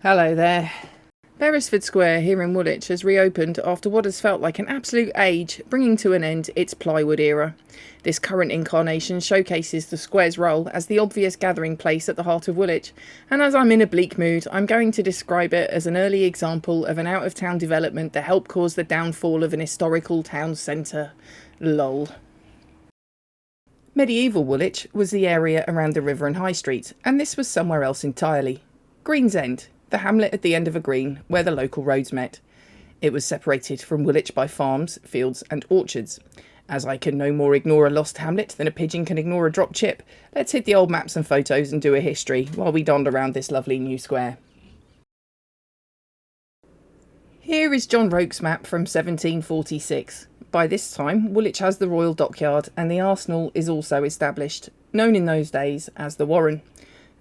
Hello there. Beresford Square here in Woolwich has reopened after what has felt like an absolute age, bringing to an end its plywood era. This current incarnation showcases the square's role as the obvious gathering place at the heart of Woolwich, and as I'm in a bleak mood, I'm going to describe it as an early example of an out-of-town development that helped cause the downfall of an historical town centre. Lol. Medieval Woolwich was the area around the river and High Street, and this was somewhere else entirely. Green's End, the hamlet at the end of a green where the local roads met. It was separated from Woolwich by farms, fields and orchards. As I can no more ignore a lost hamlet than a pigeon can ignore a dropped chip, let's hit the old maps and photos and do a history while we dond around this lovely new square. Here is John Roke's map from 1746. By this time, Woolwich has the Royal Dockyard and the arsenal is also established, known in those days as the Warren.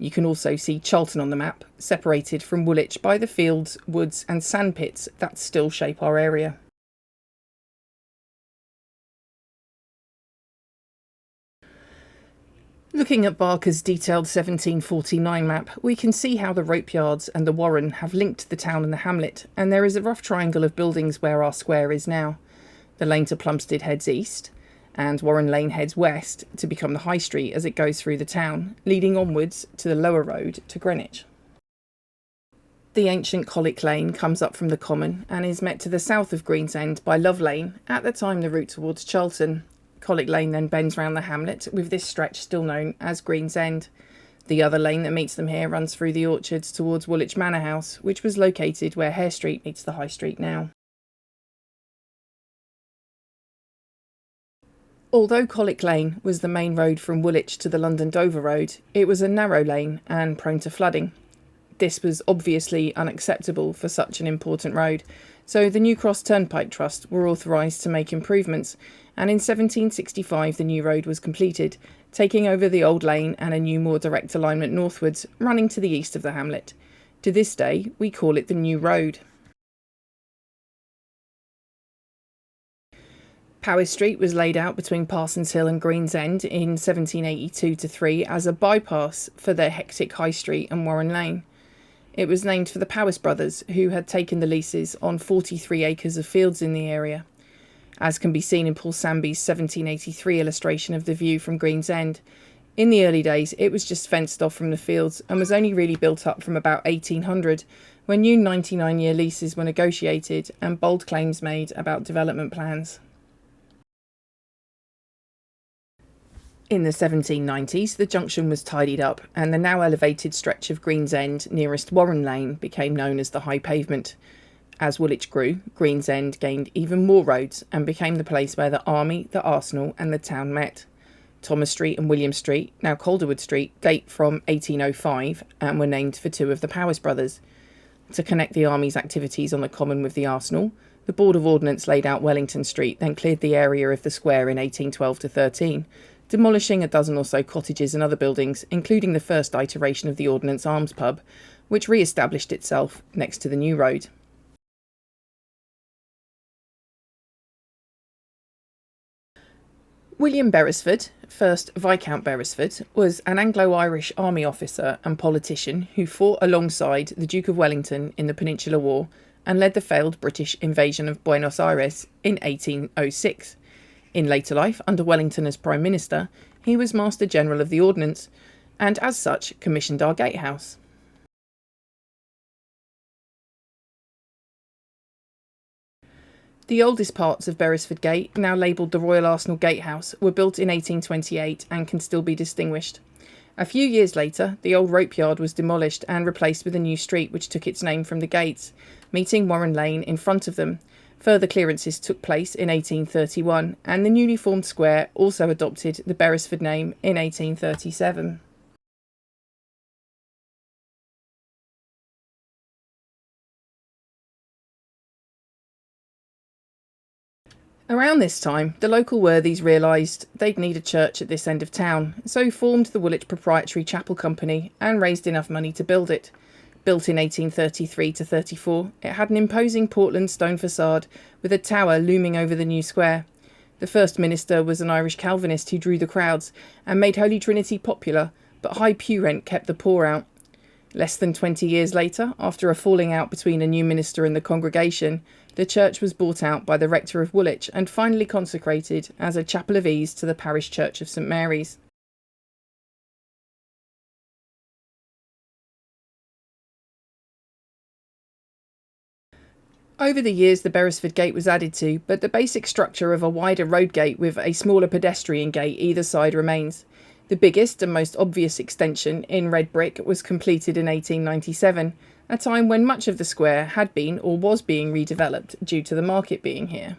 You can also see Charlton on the map, separated from Woolwich by the fields, woods and sandpits that still shape our area. Looking at Barker's detailed 1749 map, we can see how the rope yards and the Warren have linked the town and the hamlet, and there is a rough triangle of buildings where our square is now. The lane to Plumstead heads east, and Warren Lane heads west to become the High Street as it goes through the town, leading onwards to the lower road to Greenwich. The ancient Colic Lane comes up from the Common and is met to the south of Green's End by Love Lane, at the time the route towards Charlton. Colic Lane then bends round the hamlet, with this stretch still known as Green's End. The other lane that meets them here runs through the orchards towards Woolwich Manor House, which was located where Hare Street meets the High Street now. Although Colic Lane was the main road from Woolwich to the London-Dover Road, it was a narrow lane and prone to flooding. This was obviously unacceptable for such an important road, so the New Cross Turnpike Trust were authorised to make improvements, and in 1765 the new road was completed, taking over the old lane and a new more direct alignment northwards, running to the east of the hamlet. To this day, we call it the New Road. Powis Street was laid out between Parsons Hill and Green's End in 1782-3 as a bypass for the hectic High Street and Warren Lane. It was named for the Powis brothers, who had taken the leases on 43 acres of fields in the area. As can be seen in Paul Samby's 1783 illustration of the view from Green's End, in the early days it was just fenced off from the fields and was only really built up from about 1800, when new 99-year leases were negotiated and bold claims made about development plans. In the 1790s, the junction was tidied up and the now elevated stretch of Green's End nearest Warren Lane became known as the High Pavement. As Woolwich grew, Green's End gained even more roads and became the place where the army, the arsenal and the town met. Thomas Street and William Street, now Calderwood Street, date from 1805 and were named for two of the Powis brothers. To connect the army's activities on the Common with the arsenal, the Board of Ordnance laid out Wellington Street, then cleared the area of the square in 1812-13, demolishing a dozen or so cottages and other buildings, including the first iteration of the Ordnance Arms pub, which re-established itself next to the new road. William Beresford, first Viscount Beresford, was an Anglo-Irish army officer and politician who fought alongside the Duke of Wellington in the Peninsular War and led the failed British invasion of Buenos Aires in 1806. In later life, under Wellington as Prime Minister, he was Master General of the Ordnance, and as such commissioned our gatehouse. The oldest parts of Beresford Gate, now labelled the Royal Arsenal Gatehouse, were built in 1828 and can still be distinguished. A few years later, the old rope yard was demolished and replaced with a new street which took its name from the gates, meeting Warren Lane in front of them. Further clearances took place in 1831, and the newly formed square also adopted the Beresford name in 1837. Around this time, the local worthies realised they'd need a church at this end of town, so formed the Woolwich Proprietary Chapel Company and raised enough money to build it. Built in 1833-34, it had an imposing Portland stone facade with a tower looming over the new square. The first minister was an Irish Calvinist who drew the crowds and made Holy Trinity popular, but high pew rent kept the poor out. Less than 20 years later, after a falling out between a new minister and the congregation, the church was bought out by the rector of Woolwich and finally consecrated as a chapel of ease to the parish church of St Mary's. Over the years, the Beresford Gate was added to, but the basic structure of a wider road gate with a smaller pedestrian gate either side remains. The biggest and most obvious extension, in red brick, was completed in 1897, a time when much of the square had been or was being redeveloped due to the market being here.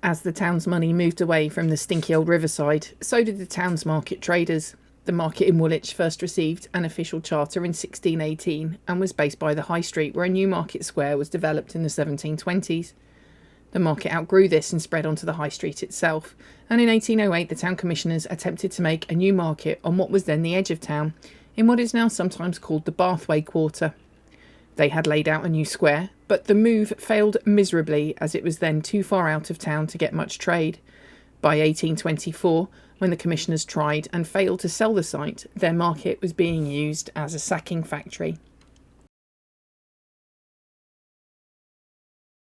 As the town's money moved away from the stinky old riverside, so did the town's market traders. The market in Woolwich first received an official charter in 1618 and was based by the High Street, where a new market square was developed in the 1720s. The market outgrew this and spread onto the High Street itself, and in 1808 the town commissioners attempted to make a new market on what was then the edge of town, in what is now sometimes called the Bathway Quarter. They had laid out a new square, but the move failed miserably as it was then too far out of town to get much trade. By 1824, when the commissioners tried and failed to sell the site, their market was being used as a sacking factory.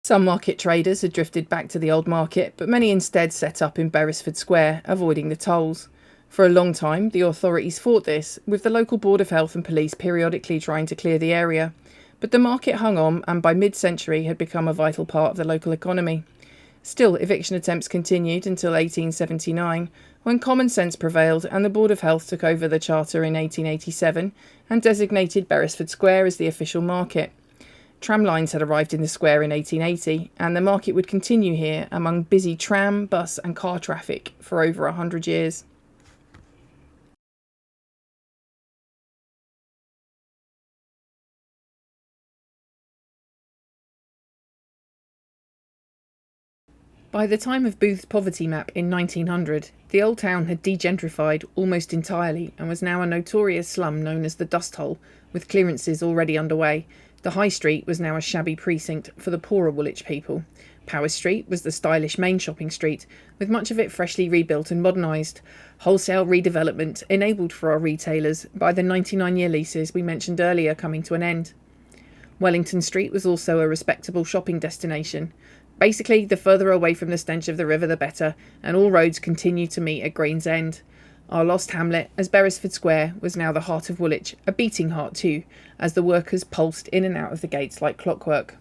Some market traders had drifted back to the old market, but many instead set up in Beresford Square, avoiding the tolls. For a long time, the authorities fought this, with the local Board of Health and Police periodically trying to clear the area. But the market hung on and by mid-century had become a vital part of the local economy. Still, eviction attempts continued until 1879, when common sense prevailed and the Board of Health took over the charter in 1887 and designated Beresford Square as the official market. Tramlines had arrived in the square in 1880, and the market would continue here among busy tram, bus and car traffic for over 100 years. By the time of Booth's poverty map in 1900, the old town had degentrified almost entirely and was now a notorious slum known as the Dust Hole, with clearances already underway. The High Street was now a shabby precinct for the poorer Woolwich people. Powis Street was the stylish main shopping street, with much of it freshly rebuilt and modernised. Wholesale redevelopment enabled for our retailers by the 99-year leases we mentioned earlier coming to an end. Wellington Street was also a respectable shopping destination. Basically, the further away from the stench of the river the better, and all roads continued to meet at Green's End. Our Lost Hamlet, as Beresford Square, was now the heart of Woolwich, a beating heart too, as the workers pulsed in and out of the gates like clockwork.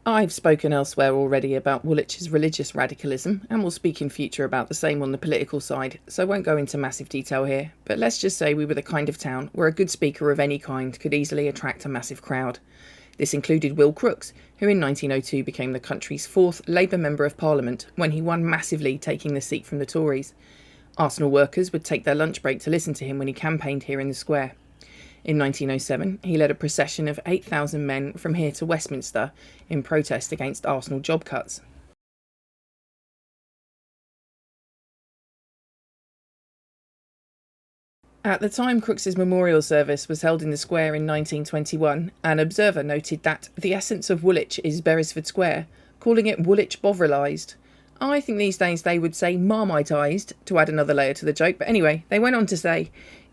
I've spoken elsewhere already about Woolwich's religious radicalism, and will speak in future about the same on the political side, so won't go into massive detail here, but let's just say we were the kind of town where a good speaker of any kind could easily attract a massive crowd. This included Will Crooks, who in 1902 became the country's fourth Labour Member of Parliament when he won massively, taking the seat from the Tories. Arsenal workers would take their lunch break to listen to him when he campaigned here in the square. In 1907, he led a procession of 8,000 men from here to Westminster in protest against Arsenal job cuts. At the time Crooks's memorial service was held in the square in 1921, an observer noted that the essence of Woolwich is Beresford Square, calling it Woolwich Bovralised. I think these days they would say Marmiteised, to add another layer to the joke, but anyway, they went on to say,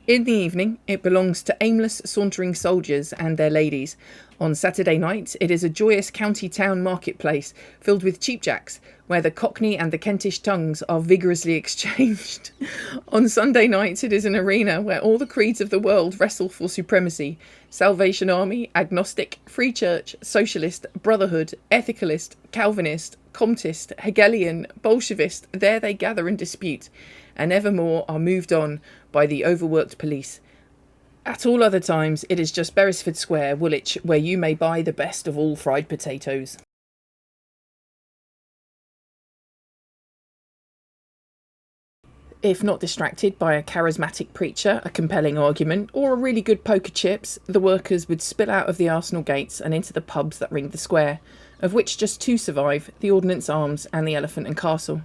in the evening, it belongs to aimless, sauntering soldiers and their ladies. On Saturday night, it is a joyous county town marketplace filled with cheapjacks, where the Cockney and the Kentish tongues are vigorously exchanged. On Sunday night, it is an arena where all the creeds of the world wrestle for supremacy. Salvation Army, Agnostic, Free Church, Socialist, Brotherhood, Ethicalist, Calvinist, Comtist, Hegelian, Bolshevist, there they gather and dispute, and evermore are moved on by the overworked police. At all other times, it is just Beresford Square, Woolwich, where you may buy the best of all fried potatoes. If not distracted by a charismatic preacher, a compelling argument, or a really good poker chips, the workers would spill out of the Arsenal gates and into the pubs that ringed the square, of which just two survive, the Ordnance Arms and the Elephant and Castle.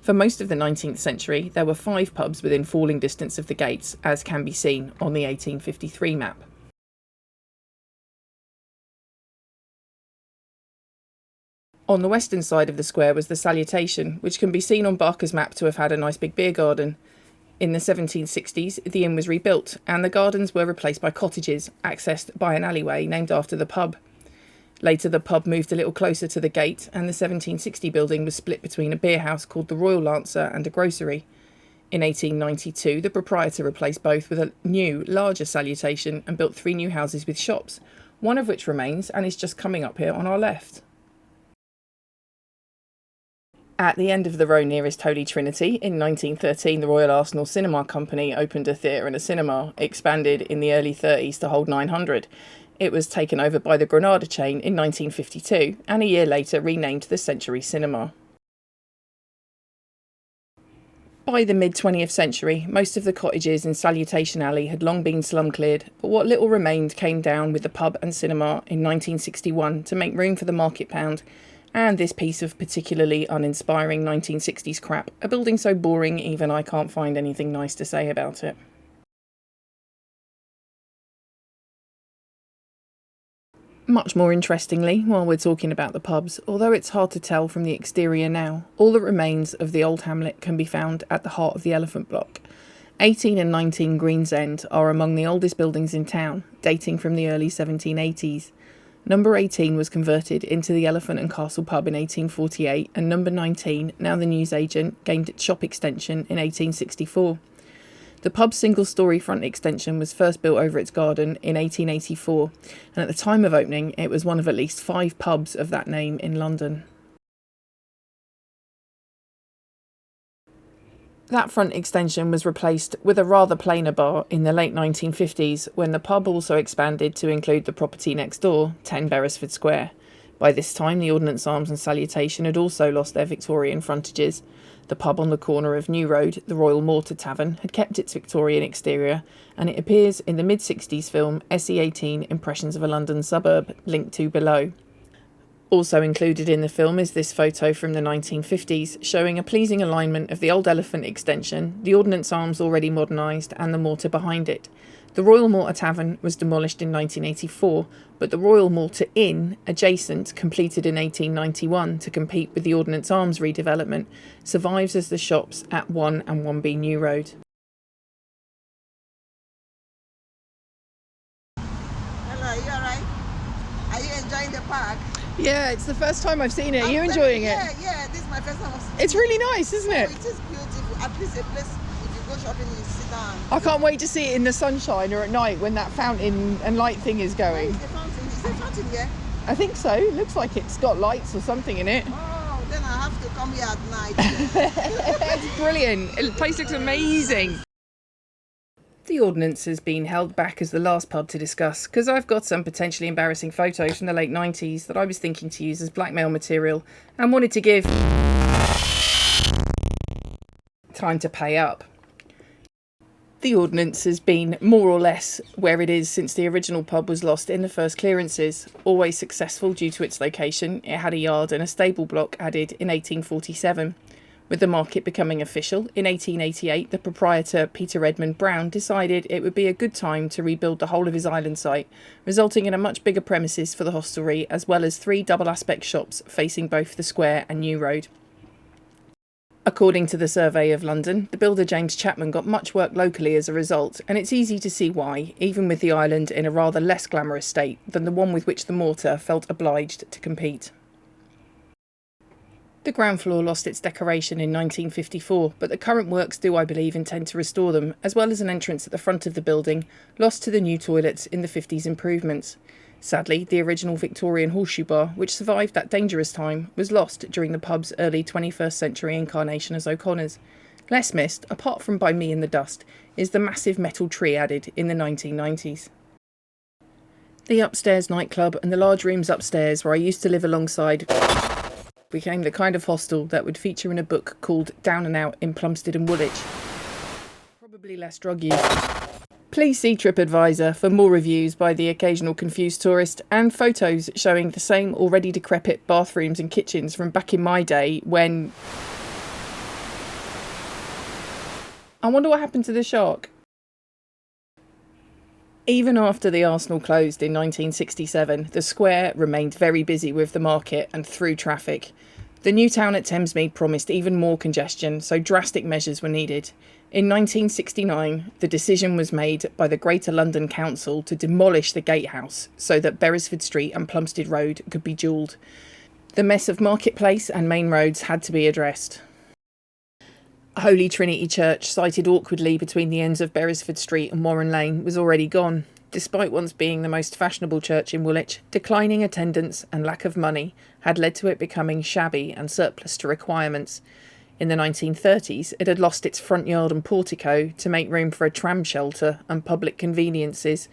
For most of the 19th century, there were 5 pubs within falling distance of the gates, as can be seen on the 1853 map. On the western side of the square was the Salutation, which can be seen on Barker's map to have had a nice big beer garden. In the 1760s, the inn was rebuilt, and the gardens were replaced by cottages, accessed by an alleyway named after the pub. Later, the pub moved a little closer to the gate, and the 1760 building was split between a beer house called the Royal Lancer and a grocery. In 1892, the proprietor replaced both with a new, larger Salutation and built 3 new houses with shops, one of which remains and is just coming up here on our left. At the end of the row nearest Holy Trinity, in 1913, the Royal Arsenal Cinema Company opened a theatre and a cinema, expanded in the early 30s to hold 900. It was taken over by the Granada chain in 1952, and a year later renamed the Century Cinema. By the mid-20th century, most of the cottages in Salutation Alley had long been slum-cleared, but what little remained came down with the pub and cinema in 1961 to make room for the market pound, and this piece of particularly uninspiring 1960s crap, a building so boring even I can't find anything nice to say about it. Much more interestingly, while we're talking about the pubs, although it's hard to tell from the exterior now, all that remains of the old hamlet can be found at the heart of the Elephant Block. 18 and 19 Green's End are among the oldest buildings in town, dating from the early 1780s. Number 18 was converted into the Elephant and Castle pub in 1848, and number 19, now the newsagent, gained its shop extension in 1864. The pub's single-storey front extension was first built over its garden in 1884, and at the time of opening it was one of at least 5 pubs of that name in London. That front extension was replaced with a rather plainer bar in the late 1950s, when the pub also expanded to include the property next door, 10 Beresford Square. By this time, the Ordnance Arms and Salutation had also lost their Victorian frontages. The pub on the corner of New Road, the Royal Mortar Tavern, had kept its Victorian exterior, and it appears in the mid-60s film SE18 Impressions of a London Suburb, linked to below. Also included in the film is this photo from the 1950s, showing a pleasing alignment of the old Elephant extension, the Ordnance Arms already modernised, and the mortar behind it. The Royal Mortar Tavern was demolished in 1984, but the Royal Mortar Inn, adjacent, completed in 1891 to compete with the Ordnance Arms redevelopment, survives as the shops at 1 and 1B New Road. Hello, you alright? Are you enjoying the park? Yeah, it's the first time I've seen it. Are you enjoying it? Yeah, this is my first time. It's really nice, isn't it? It is beautiful. At least a place, if you go shopping, you sit down. I can't wait to see it in the sunshine or at night when that fountain and light thing is Where going. is the fountain? Is there a fountain here? I think so. It looks like it's got lights or something in it. Oh, then I have to come here at night. It's brilliant. The place looks amazing. The Ordnance has been held back as the last pub to discuss because I've got some potentially embarrassing photos from the late 90s that I was thinking to use as blackmail material and wanted to give time to pay up. The Ordnance has been more or less where it is since the original pub was lost in the first clearances. Always successful due to its location, it had a yard and a stable block added in 1847. With the market becoming official, in 1888 the proprietor Peter Edmund Brown decided it would be a good time to rebuild the whole of his island site, resulting in a much bigger premises for the hostelry as well as 3 double aspect shops facing both the square and New Road. According to the Survey of London, the builder James Chapman got much work locally as a result, and it's easy to see why, even with the island in a rather less glamorous state than the one with which the mortar felt obliged to compete. The ground floor lost its decoration in 1954, but the current works do, I believe, intend to restore them, as well as an entrance at the front of the building, lost to the new toilets in the 50s improvements. Sadly, the original Victorian horseshoe bar, which survived that dangerous time, was lost during the pub's early 21st century incarnation as O'Connor's. Less missed, apart from by me in the dust, is the massive metal tree added in the 1990s. The upstairs nightclub and the large rooms upstairs where I used to live alongside became the kind of hostel that would feature in a book called Down and Out in Plumstead and Woolwich. Probably less drug use. Please see TripAdvisor for more reviews by the occasional confused tourist and photos showing the same already decrepit bathrooms and kitchens from back in my day when I wonder what happened to the shark. Even after the Arsenal closed in 1967, the square remained very busy with the market and through traffic. The new town at Thamesmead promised even more congestion, so drastic measures were needed. In 1969, the decision was made by the Greater London Council to demolish the gatehouse so that Beresford Street and Plumstead Road could be dualled. The mess of Marketplace and main roads had to be addressed. Holy Trinity Church, sited awkwardly between the ends of Beresford Street and Warren Lane, was already gone. Despite once being the most fashionable church in Woolwich, declining attendance and lack of money had led to it becoming shabby and surplus to requirements. In the 1930s, it had lost its front yard and portico to make room for a tram shelter and public conveniences.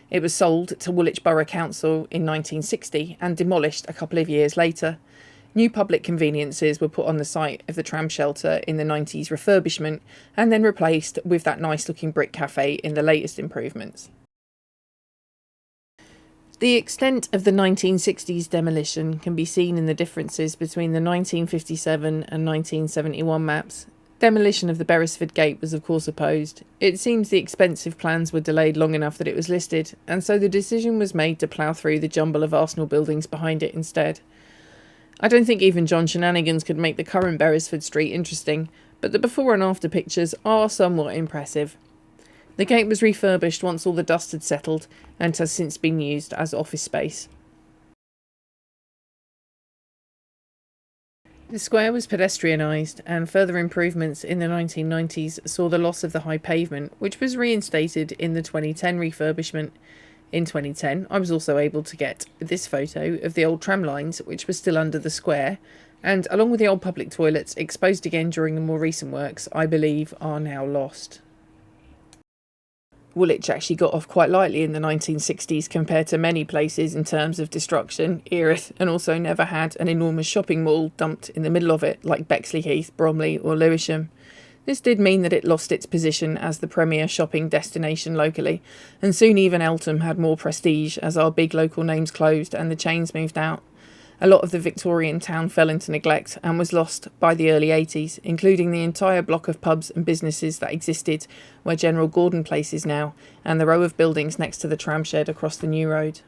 It was sold to Woolwich Borough Council in 1960 and demolished a couple of years later. New public conveniences were put on the site of the tram shelter in the 90s refurbishment and then replaced with that nice-looking brick cafe in the latest improvements. The extent of the 1960s demolition can be seen in the differences between the 1957 and 1971 maps. Demolition of the Beresford Gate was of course opposed. It seems the expensive plans were delayed long enough that it was listed, and so the decision was made to plough through the jumble of Arsenal buildings behind it instead. I don't think even John Shenanigans could make the current Beresford Street interesting, but the before and after pictures are somewhat impressive. The gate was refurbished once all the dust had settled and has since been used as office space. The square was pedestrianised, and further improvements in the 1990s saw the loss of the high pavement, which was reinstated in the 2010 refurbishment. In 2010, I was also able to get this photo of the old tramlines, which were still under the square, and along with the old public toilets, exposed again during the more recent works, I believe are now lost. Woolwich actually got off quite lightly in the 1960s compared to many places in terms of destruction. Erith, and also never had an enormous shopping mall dumped in the middle of it like Bexleyheath, Bromley or Lewisham. This did mean that it lost its position as the premier shopping destination locally, and soon even Eltham had more prestige as our big local names closed and the chains moved out. A lot of the Victorian town fell into neglect and was lost by the early 80s, including the entire block of pubs and businesses that existed where General Gordon Place is now, and the row of buildings next to the tram shed across the new road.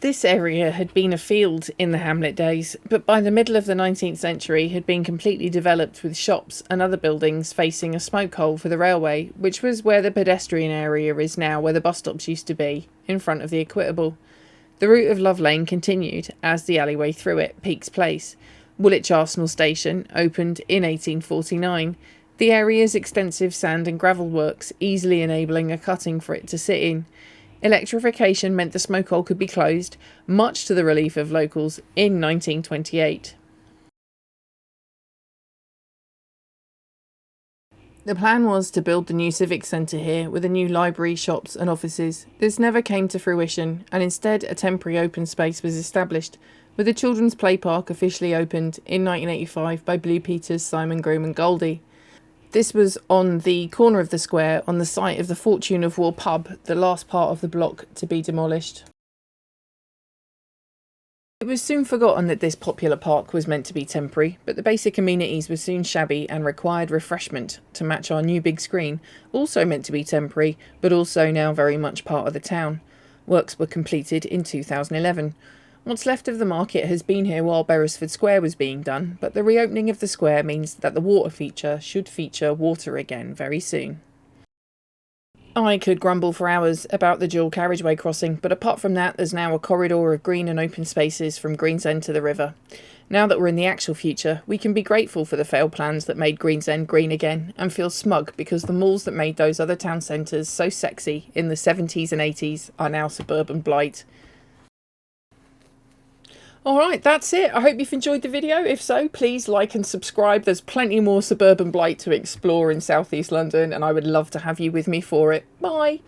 This area had been a field in the hamlet days, but by the middle of the 19th century had been completely developed with shops and other buildings facing a smoke hole for the railway, which was where the pedestrian area is now, where the bus stops used to be, in front of the Equitable. The route of Love Lane continued as the alleyway through it, Peake's Place. Woolwich Arsenal Station opened in 1849. The area's extensive sand and gravel works, easily enabling a cutting for it to sit in. Electrification meant the smoke hole could be closed, much to the relief of locals, in 1928. The plan was to build the new civic centre here with a new library, shops and offices. This never came to fruition, and instead a temporary open space was established, with the children's play park officially opened in 1985 by Blue Peters, Simon Groom and Goldie. This was on the corner of the square, on the site of the Fortune of War pub, the last part of the block to be demolished. It was soon forgotten that this popular park was meant to be temporary, but the basic amenities were soon shabby and required refreshment to match our new big screen, also meant to be temporary, but also now very much part of the town. Works were completed in 2011. What's left of the market has been here while Beresford Square was being done, but the reopening of the square means that the water feature should feature water again very soon. I could grumble for hours about the dual carriageway crossing, but apart from that, there's now a corridor of green and open spaces from Greensend to the river. Now that we're in the actual future, we can be grateful for the failed plans that made Greensend green again, and feel smug because the malls that made those other town centres so sexy in the 70s and 80s are now suburban blight. Alright, that's it. I hope you've enjoyed the video. If so, please like and subscribe. There's plenty more suburban blight to explore in South East London, and I would love to have you with me for it. Bye!